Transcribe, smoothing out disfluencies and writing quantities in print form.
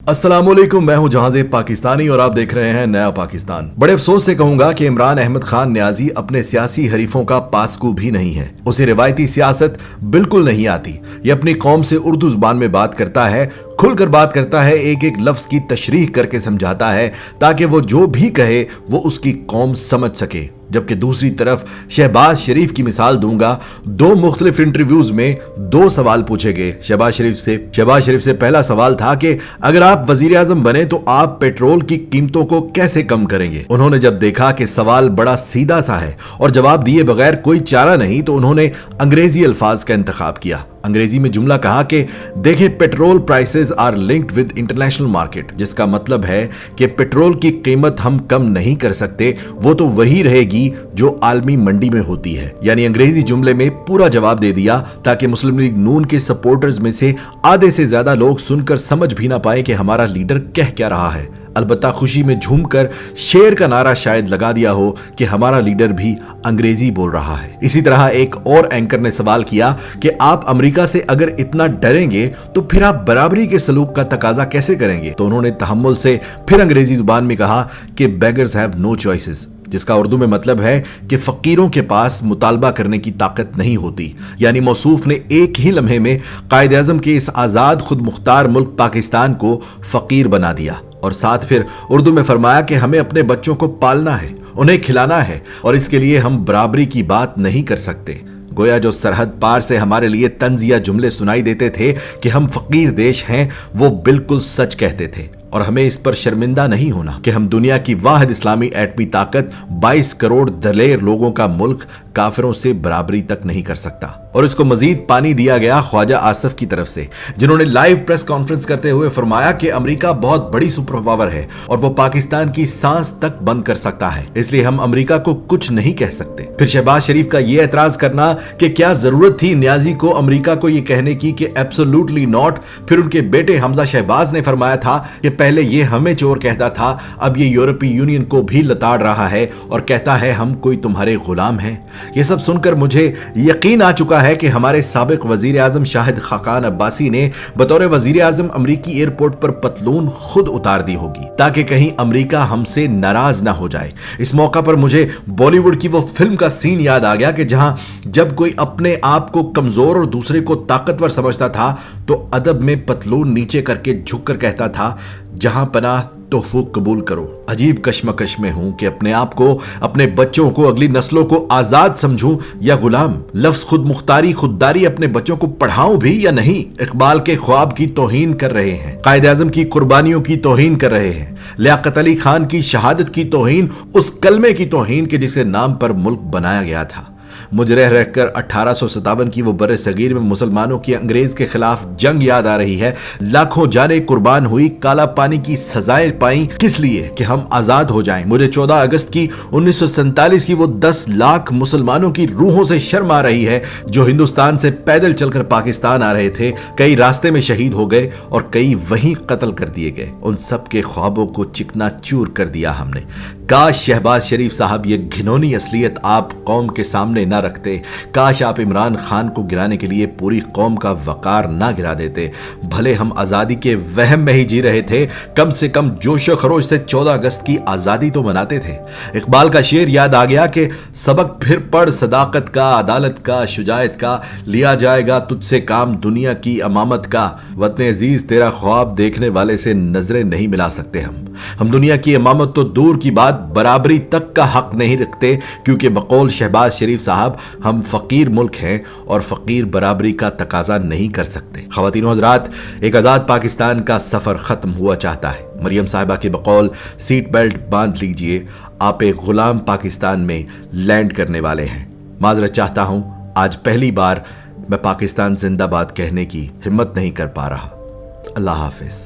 अस्सलाम वालेकुम, मैं हूं जहांज़ेब पाकिस्तानी और आप देख रहे हैं नया पाकिस्तान। बड़े अफसोस से कहूंगा कि इमरान अहमद खान न्याजी अपने सियासी हरीफों का पासकू भी नहीं है। उसे रिवायती सियासत बिल्कुल नहीं आती। ये अपनी कौम से उर्दू जुबान में बात करता है, खुलकर बात करता है, एक एक लफ्ज की तशरीह करके समझाता है ताकि वो जो भी कहे वो उसकी कौम समझ सके। जबकि दूसरी तरफ शहबाज शरीफ की मिसाल दूंगा। दो मुख्तलिफ इंटरव्यूज में दो सवाल पूछे गए शहबाज शरीफ से पहला सवाल था कि अगर आप वजीर आजम बने तो आप पेट्रोल की कीमतों को कैसे कम करेंगे। उन्होंने जब देखा कि सवाल बड़ा सीधा सा है और जवाब दिए बगैर कोई चारा नहीं, तो उन्होंने अंग्रेजी अल्फाज का इंतखाब किया। अंग्रेजी में जुमला कहा कि देखें, petrol prices are linked with international market, जिसका मतलब है कि पेट्रोल की कीमत हम कम नहीं कर सकते, वो तो वही रहेगी जो आलमी मंडी में होती है। यानी अंग्रेजी जुमले में पूरा जवाब दे दिया ताकि मुस्लिम लीग नून के सपोर्टर्स में से आधे से ज्यादा लोग सुनकर समझ भी ना पाए कि हमारा लीडर कह क्या रहा है। अलबत्ता खुशी में झूमकर शेर का नारा शायद लगा दिया हो कि हमारा लीडर भी अंग्रेजी बोल रहा है। इसी तरह एक और एंकर ने सवाल किया कि आप अमेरिका से अगर इतना डरेंगे तो फिर आप बराबरी के सलूक का तकाजा कैसे करेंगे। तो उन्होंने तहम्मुल से फिर अंग्रेजी जुबान में कहा कि बेगर्स हैव नो चॉइसेस, जिसका उर्दू में मतलब है कि फकीरों के पास मुतालबा करने की ताकत नहीं होती। यानी मौसूफ ने एक ही लम्हे में कायद आज़म के इस आजाद खुद मुख्तार मुल्क पाकिस्तान को फकीर बना दिया और साथ फिर उर्दू में फरमाया कि हमें अपने बच्चों को पालना है, उन्हें खिलाना है और इसके लिए हम बराबरी की बात नहीं कर सकते। गोया जो सरहद पार से हमारे लिए तंजिया जुमले सुनाई देते थे कि हम फकीर देश हैं, वो बिल्कुल सच कहते थे और हमें इस पर शर्मिंदा नहीं होना कि हम दुनिया की वाहिद इस्लामी एटमी ताकत 22 करोड़ दलेर लोगों का मुल्क काफिरों से बराबरी तक नहीं कर सकता। और इसको मजीद पानी दिया गया ख्वाजा आसिफ की तरफ से, जिन्होंने लाइव प्रेस कॉन्फ्रेंस करते हुए फरमाया कि अमेरिका बहुत बड़ी सुपर पावर है और वो पाकिस्तान की सांस तक बंद कर सकता है, इसलिए हम अमेरिका को कुछ नहीं कह सकते। फिर शहबाज शरीफ का यह एतराज करना कि क्या जरूरत थी न्याजी को अमेरिका को यह कहने की कि एब्सोल्युटली नॉट। फिर उनके बेटे हमजा शहबाज ने फरमाया था कि पहले ये हमें चोर कहता था, अब ये यूरोपीय यूनियन को भी लताड़ रहा है और कहता है हम कोई तुम्हारे गुलाम हैं। ये सब सुनकर मुझे यकीन आ चुका है कि हमारे साबिक वजीर आजम शाहिद खाकान अब्बासी ने बतौर वजीर आजम अमरीकी एयरपोर्ट पर पतलून खुद उतार दी होगी ताकि कहीं अमरीका हमसे नाराज ना हो जाए। इस मौका पर मुझे बॉलीवुड की वो फिल्म का सीन याद आ गया कि जहां जब कोई अपने आप को कमजोर और दूसरे को ताकतवर समझता था तो अदब में पतलून नीचे करके झुककर कहता था, जहां पनाह तोहफूक कबूल करो। अजीब कश्मकश में हूं कि अपने आप को, अपने बच्चों को, अगली नस्लों को आजाद समझूं या गुलाम। लफ्ज खुद मुख्तारी, खुददारी अपने बच्चों को पढ़ाऊं भी या नहीं। इकबाल के ख्वाब की तौहीन कर रहे हैं, कायद आज़म की कुर्बानियों की तौहीन कर रहे हैं, लियाकत अली खान की शहादत की तौहीन, उस कलमे की तौहीन के जिसके नाम पर मुल्क बनाया गया था। मुझे रह रहकर 1857 की वो बरे सगीर में मुसलमानों की अंग्रेज के खिलाफ जंग याद आ रही है। लाखों जाने कुर्बान हुई, काला पानी की सजाएं पाई, किस लिए कि हम आजाद हो जाएं। मुझे 14 अगस्त की 1947 की वो 10 लाख मुसलमानों की रूहों से शर्म आ रही है जो हिंदुस्तान से पैदल चलकर पाकिस्तान आ रहे थे। कई रास्ते में शहीद हो गए और कई वहीं कत्ल कर दिए गए। उन सब के ख्वाबों को चिकना चूर कर दिया हमने। काश शहबाज शरीफ साहब ये घिनौनी असलियत आप कौम के सामने ना रखते। काश आप इमरान खान को गिराने के लिए पूरी कौम का वकार ना गिरा देते। भले हम आजादी के वहम में ही जी रहे थे, कम से कम जोशो खरोश से 14 अगस्त की आजादी तो मनाते थे। इकबाल का शेर याद आ गया कि सबक फिर पढ़ सदाकत का, अदालत का, शुजायत का, लिया जाएगा तुझसे काम दुनिया की अमामत का। वतन अजीज तेरा ख्वाब देखने वाले से नजरें नहीं मिला सकते हम दुनिया की अमामत तो दूर की बात, बराबरी तक का हक नहीं रखते, क्योंकि बकौल शहबाज शरीफ साहब हम फकीर मुल्क हैं और फकीर बराबरी का तकाजा नहीं कर सकते। ख़वातीन हज़रात, एक आज़ाद पाकिस्तान का सफ़र ख़त्म हुआ चाहता है। मरियम साहिबा के बकौल सीट बेल्ट बांध लीजिए, आप एक गुलाम पाकिस्तान में लैंड करने वाले हैं। माजरत चाहता हूं, आज पहली बार मैं पाकिस्तान जिंदाबाद कहने की हिम्मत नहीं कर पा रहा। अल्लाह हाफिज।